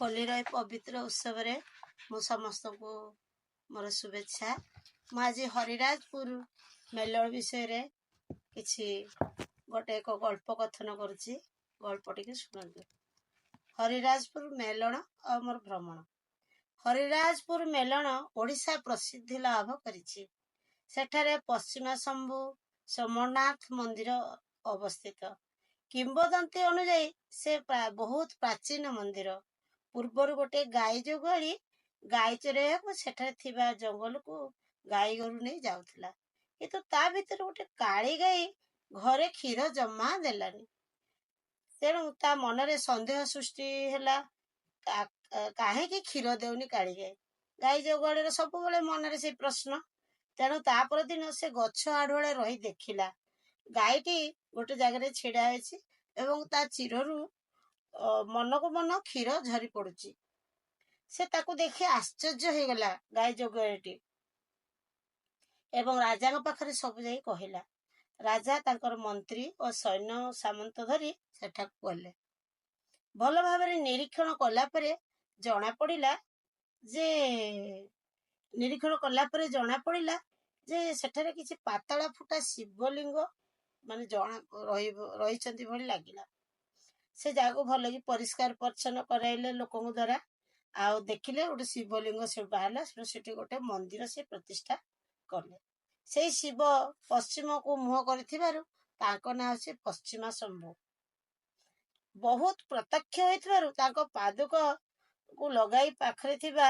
ହୋଲିର ଏ ପବିତ୍ର ଉତ୍ସବରେ ମୁଁ ସମସ୍ତଙ୍କୁ ମୋର ଶୁଭେଚ୍ଛା। ମୁଁ ଆଜି ହରିରାଜପୁର ମେଲଣ ବିଷୟରେ କିଛି ଏକ ଗଳ୍ପ କଥନ କରୁଛି। ଗଳ୍ପ ଟିକେ ଶୁଣନ୍ତୁ। ହରିରାଜପୁର ମେଲଣ ଆଉ ମୋର ଭ୍ରମଣ। ହରିରାଜପୁର ମେଲଣ ଓଡ଼ିଶା ପ୍ରସିଦ୍ଧି ଲାଭ କରିଛି। ସେଠାରେ ପଶ୍ଚିମା ଶମ୍ଭୁ ସୋମନାଥ ମନ୍ଦିର ଅବସ୍ଥିତ। କିମ୍ବଦନ୍ତୀ ଅନୁଯାୟୀ ସେ ବହୁତ ପ୍ରାଚୀନ ମନ୍ଦିର। ପୂର୍ବରୁ ଗୋଟେ ଗାଈ ଯୋଗୁଳି ଗାଈ ଚରେଇବାକୁ ସେଠାରେ ଥିବା ଜଙ୍ଗଲକୁ ଗାଈ ଗୋରୁ ନେଇ ଯାଉଥିଲା। କିନ୍ତୁ ତା ଭିତରେ ଗୋଟେ କାଳି ଗାଈ ଘରେ କ୍ଷୀର ଜମା ଦେଲାନି। ତେଣୁ ତା ମନରେ ସନ୍ଦେହ ସୃଷ୍ଟି ହେଲା, କାହିଁକି କ୍ଷୀର ଦେଉନି କାଳି ଗାଈ? ଗାଈ ଯୋଗୁଳିର ସବୁବେଳେ ମନରେ ସେଇ ପ୍ରଶ୍ନ। ତେଣୁ ତାପର ଦିନ ସେ ଗଛ ଆଢୁଆଳେ ରହି ଦେଖିଲା ଗାଈଟି ଗୋଟେ ଜାଗାରେ ଛିଡା ହୋଇଛି ଏବଂ ତା ଚିରରୁ ମନକୁ ମନ କ୍ଷୀର ଝରି ପଡୁଛି। ସେ ତାକୁ ଦେଖି ଆଶ୍ଚର୍ଯ୍ୟ ହେଇଗଲା ଗାଈ ଯୋଗୁଳିଟି ଏବଂ ରାଜାଙ୍କ ପାଖରେ ସବୁ ଯାଇ କହିଲା। ରାଜା ତାଙ୍କର ମନ୍ତ୍ରୀ ଓ ସୈନ୍ୟ ସାମନ୍ତ ଧରି ସେଠାକୁ ଗଲେ। ଭଲ ଭାବରେ ନିରୀକ୍ଷଣ କଲା ପରେ ଜଣା ପଡିଲା ଯେ ସେଠାରେ କିଛି ପାତଳା ଫୁଟା ଶିବଲିଙ୍ଗ ରହିଛନ୍ତି ଭଳି ଲାଗିଲା। ସେ ଜାଗାକୁ ଭଲକି ପରିଷ୍କାର ପରିଚ୍ଛନ୍ନ କରାଇଲେ ଲୋକଙ୍କ ଦ୍ୱାରା। ଆଉ ଦେଖିଲେ ଗୋଟେ ଶିବଲିଙ୍ଗ ସେଠୁ ବାହାରିଲା। ସେଠି ଗୋଟେ ମନ୍ଦିର ସେ ପ୍ରତିଷ୍ଠା କଲେ। ସେଇ ଶିବ ପଶ୍ଚିମକୁ ମୁହଁ କରିଥିବାରୁ ତାଙ୍କ ନାଁ ହେଉଛି ପଶ୍ଚିମା ଶମ୍ଭୁ। ବହୁତ ପ୍ରତ୍ୟକ୍ଷ ହୋଇଥିବାରୁ ତାଙ୍କ ପାଦୁକକୁ ଲଗାଇ ପାଖରେ ଥିବା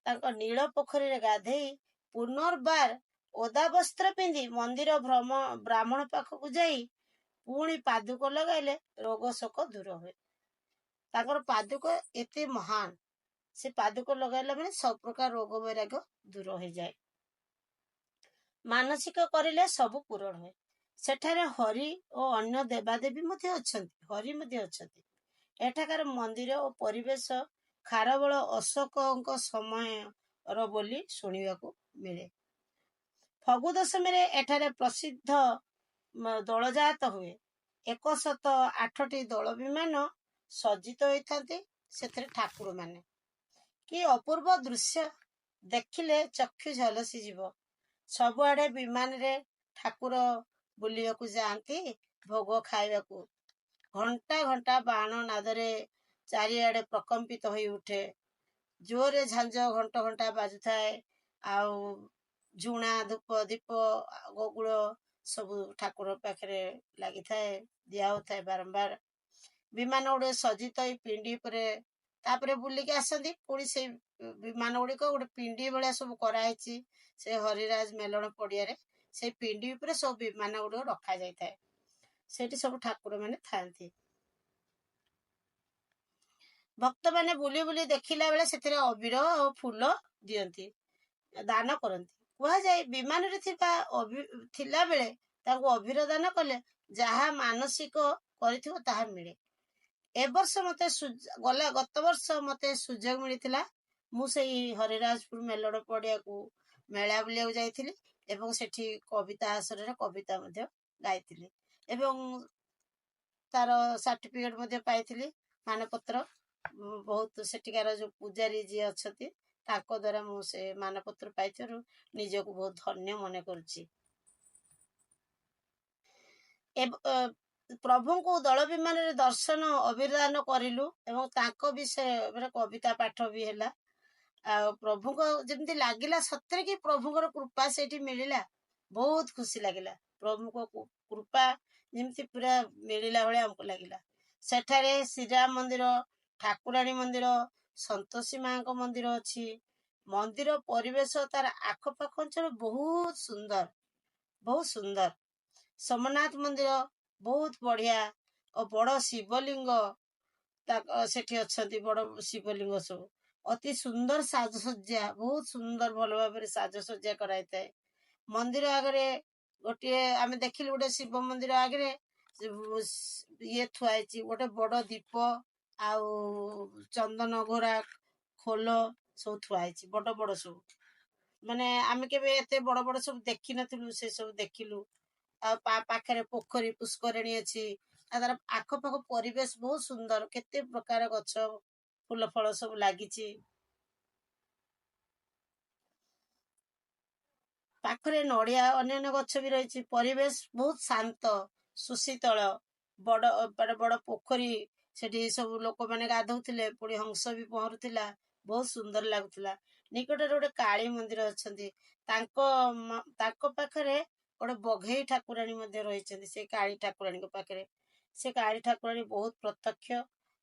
ତାଙ୍କ ନୀଳ ପୋଖରୀରେ ଗାଧେଇ ପୁନର୍ବାର ଓଦା ବସ୍ତ୍ର ପିନ୍ଧି ମନ୍ଦିର ବ୍ରାହ୍ମଣ ପାଖକୁ ଯାଇ ପୁଣି ପାଦୁକ ଲଗାଇଲେ ରୋଗ ଶୋକ ଦୂର ହୁଏ। ତାଙ୍କର ପାଦୁକ ଏତେ ମହାନ, ସେ ପାଦୁକ ଲଗାଇଲା ମାନେ ସବୁ ପ୍ରକାର ରୋଗ ବୈରାଗ୍ୟ ଦୂର ହେଇଯାଏ। ମାନସିକ କରିଲେ ସବୁ ପୂରଣ ହୁଏ। ସେଠାରେ ହରି ଓ ଅନ୍ୟ ଦେବାଦେବୀ ମଧ୍ୟ ଅଛନ୍ତି। ହରି ମଧ୍ୟ ଅଛନ୍ତି। ଏଠାକାର ମନ୍ଦିର ଓ ପରିବେଶ ଖାରବେଳ ଅଶୋକଙ୍କ ସମୟର ବୋଲି ଶୁଣିବାକୁ ମିଳେ। ଫଗୁ ଦଶମୀରେ ଏଠାରେ ପ୍ରସିଦ୍ଧ ଦୋଳଯାତ ହୁଏ। 108ଟି ଦୋଳ ବିମାନ ସଜ୍ଜିତ ହୋଇଥାନ୍ତି। ସେଥିରେ ଠାକୁର ମାନେ, କି ଅପୂର୍ବ ଦୃଶ୍ୟ! ଦେଖିଲେ ଚକ୍ଷୁ ଝଲସିଯିବ। ସବୁଆଡେ ବିମାନରେ ଠାକୁର ବୁଲିବାକୁ ଯାଆନ୍ତି ଭୋଗ ଖାଇବାକୁ। ଘଣ୍ଟା ଘଣ୍ଟା ବାଣ ନାଦରେ ଚାରିଆଡେ ପ୍ରକମ୍ପିତ ହୋଇ ଉଠେ। ଜୋରରେ ଝାଞ୍ଜ ଘଣ୍ଟ ଘଣ୍ଟା ବାଜୁଥାଏ। ଆଉ ଝୁଣା ଧୂପ ଦୀପ ଗଗୁଳ ସବୁ ଠାକୁର ପାଖରେ ଲାଗିଥାଏ, ଦିଆ ହଉଥାଏ ବାରମ୍ବାର। ବିମାନ ଗୁଡିକ ସଜ୍ଜିତ ହୋଇ ପିଣ୍ଡି ଉପରେ ତାପରେ ବୁଲିକି ଆସନ୍ତି। ପୁଣି ସେଇ ବିମାନ ଗୁଡିକ ଗୋଟେ ପିଣ୍ଡି ଭଳିଆ ସବୁ କରାହେଇଛି ସେ ହରିରାଜ ମେଲଣ ପଡିଆରେ। ସେଇ ପିଣ୍ଡି ଉପରେ ସବୁ ବିମାନ ଗୁଡିକ ରଖାଯାଇଥାଏ। ସେଠି ସବୁ ଠାକୁର ମାନେ ଥାଆନ୍ତି। ଭକ୍ତମାନେ ବୁଲି ବୁଲି ଦେଖିଲା ବେଳେ ସେଥିରେ ଅବିର ଓ ଫୁଲ ଦିଅନ୍ତି, ଦାନ କରନ୍ତି। କୁହାଯାଏ ବିମାନରେ ଥିଲା ବେଳେ ତାଙ୍କୁ ଅବିର ଦାନ କଲେ ଯାହା ମାନସିକ କରିଥିବ ତାହା ମିଳେ। ଗତ ବର୍ଷ ମତେ ସୁଯୋଗ ମିଳିଥିଲା। ମୁଁ ସେଇ ହରିରାଜପୁର ମେଲଣ ପଡିଆକୁ ମେଳା ବୁଲିବାକୁ ଯାଇଥିଲି ଏବଂ ସେଠି କବିତା ଆସରରେ କବିତା ମଧ୍ୟ ଗାଇଥିଲି ଏବଂ ତାର ସାର୍ଟିଫିକେଟ ମଧ୍ୟ ପାଇଥିଲି, ମାନପତ୍ର। ବହୁତ ସେଠିକାର ଯୋଉ ପୂଜାରୀ ଯିଏ ଅଛନ୍ତି ତାଙ୍କ ଦ୍ୱାରା ମୁଁ ସେ ମାନପତ୍ର ପାଇଥିବାରୁ ନିଜକୁ ବହୁତ ଧନ୍ୟ ମନେ କରୁଛି। ପ୍ରଭୁଙ୍କୁ ଦଳ ବିମାନରେ ଦର୍ଶନ ଅଭିଦାନ କରିଲୁ ଏବଂ ତାଙ୍କ ବିଷୟରେ କବିତା ପାଠ ବି ହେଲା। ଆଉ ପ୍ରଭୁଙ୍କ ଯେମିତି ଲାଗିଲା ସତରେ କି ପ୍ରଭୁଙ୍କର କୃପା ସେଇଠି ମିଳିଲା। ବହୁତ ଖୁସି ଲାଗିଲା। ପ୍ରଭୁଙ୍କ କୃପା ଯେମିତି ପୁରା ମିଳିଲା ଭଳିଆ ଆମକୁ ଲାଗିଲା। ସେଠାରେ ଶ୍ରୀରାମ ମନ୍ଦିର, ଠାକୁରାଣୀ ମନ୍ଦିର, ସନ୍ତୋଷୀ ମାଙ୍କ ମନ୍ଦିର ଅଛି। ମନ୍ଦିର ପରିବେଶ ତାର ଆଖପାଖ ଅଞ୍ଚଳ ବହୁତ ସୁନ୍ଦର, ବହୁତ ସୁନ୍ଦର। ସୋମନାଥ ମନ୍ଦିର ବହୁତ ବଢିଆ ଓ ବଡ ଶିବଲିଙ୍ଗ ସେଠି ଅଛନ୍ତି। ବଡ ଶିବଲିଙ୍ଗ ସବୁ ଅତି ସୁନ୍ଦର ସାଜସଜ୍ଜା, ବହୁତ ସୁନ୍ଦର ଭଲ ଭାବରେ ସାଜସଜ୍ଜା କରାଯାଇଥାଏ। ମନ୍ଦିର ଆଗରେ ଆମେ ଦେଖିଲୁ ଗୋଟେ ଶିବ ମନ୍ଦିର ଆଗରେ ଥୁଆ ହେଇଛି ଗୋଟେ ବଡ ଦୀପ ଆଉ ଚନ୍ଦନ ଘୋରା ଖୋଲ ସବୁ ଥୁଆ ହେଇଛି, ବଡ ବଡ ସବୁ। ମାନେ ଆମେ କେବେ ଏତେ ବଡ ବଡ ସବୁ ଦେଖିନଥିଲୁ, ସେ ସବୁ ଦେଖିଲୁ। ଆଉ ପାଖରେ ପୋଖରୀ ପୁଷ୍କରିଣୀ ଅଛି। ଆଉ ତାର ଆଖପାଖ ପରିବେଶ ବହୁତ ସୁନ୍ଦର। କେତେ ପ୍ରକାର ଗଛ ଫୁଲ ଫଳ ସବୁ ଲାଗିଛି। ପାଖରେ ନଡ଼ିଆ ଅନ୍ୟାନ୍ୟ ଗଛ ବି ରହିଛି। ପରିବେଶ ବହୁତ ଶାନ୍ତ ସୁଶୀତଳ। ବଡ଼ ବଡ଼ ବଡ଼ ପୋଖରୀ, ସେଠି ସବୁ ଲୋକମାନେ ଗାଧଉଥିଲେ, ପୁଣି ହଂସ ବି ପହଁରୁଥିଲା, ବହୁତ ସୁନ୍ଦର ଲାଗୁଥିଲା। ନିକଟରେ ଗୋଟେ କାଳୀ ମନ୍ଦିର ଅଛନ୍ତି, ତାଙ୍କ ପାଖରେ ଗୋଟେ ବଘେଇ ଠାକୁରାଣୀ ମଧ୍ୟ ରହିଛନ୍ତି। ସେ କାଳୀ ଠାକୁରାଣୀଙ୍କ ପାଖରେ, ସେ କାଳୀ ଠାକୁରାଣୀ ବହୁତ ପ୍ରତ୍ୟକ୍ଷ,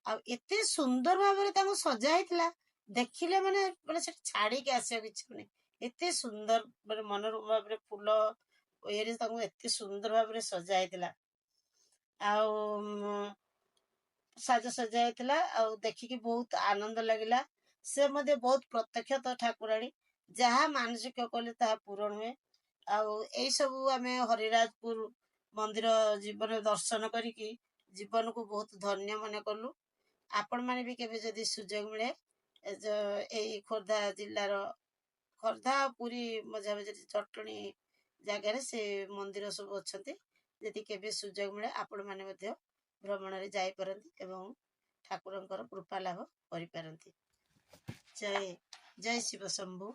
ଆଉ ଏତେ ସୁନ୍ଦର ଭାବରେ ତାଙ୍କୁ ସଜା ହେଇଥିଲା, ଦେଖିଲେ ମାନେ ମାନେ ସେଠି ଛାଡିକି ଆସିବାକୁ ଇଚ୍ଛା ହଉନି। ଏତେ ସୁନ୍ଦର ମାନେ ମନୋରମ ଭାବରେ ଫୁଲ ଇଏରେ ତାଙ୍କୁ ଏତେ ସୁନ୍ଦର ଭାବରେ ସଜା ହେଇଥିଲା, ଆଉ ସାଜସଜା ହେଇଥିଲା, ଆଉ ଦେଖିକି ବହୁତ ଆନନ୍ଦ ଲାଗିଲା। ସେ ମଧ୍ୟ ବହୁତ ପ୍ରତ୍ୟକ୍ଷ ତ ଠାକୁରାଣୀ, ଯାହା ମାନସିକ କଲେ ତାହା ପୂରଣ ହୁଏ। ଆଉ ଏଇ ସବୁ ଆମେ ହରିରାଜପୁର ମନ୍ଦିର ଜୀବନରେ ଦର୍ଶନ କରିକି ଜୀବନକୁ ବହୁତ ଧନ୍ୟ ମନେ କଲୁ। ଆପଣମାନେ ବି କେବେ ଯଦି ସୁଯୋଗ ମିଳେ, ଏଇ ଖୋର୍ଦ୍ଧା ଜିଲ୍ଲାର ଖୋର୍ଦ୍ଧା ପୁରୀ ମଝାମଝି ଜଟଣୀ ଜାଗାରେ ସେ ମନ୍ଦିର ସବୁ ଅଛନ୍ତି, ଯଦି କେବେ ସୁଯୋଗ ମିଳେ ଆପଣମାନେ ମଧ୍ୟ ଭ୍ରମଣରେ ଯାଇପାରନ୍ତି ଏବଂ ଠାକୁରଙ୍କର କୃପା ଲାଭ କରିପାରନ୍ତି। ଜୟ ଜୟ ଶିବ ଶମ୍ଭୁ।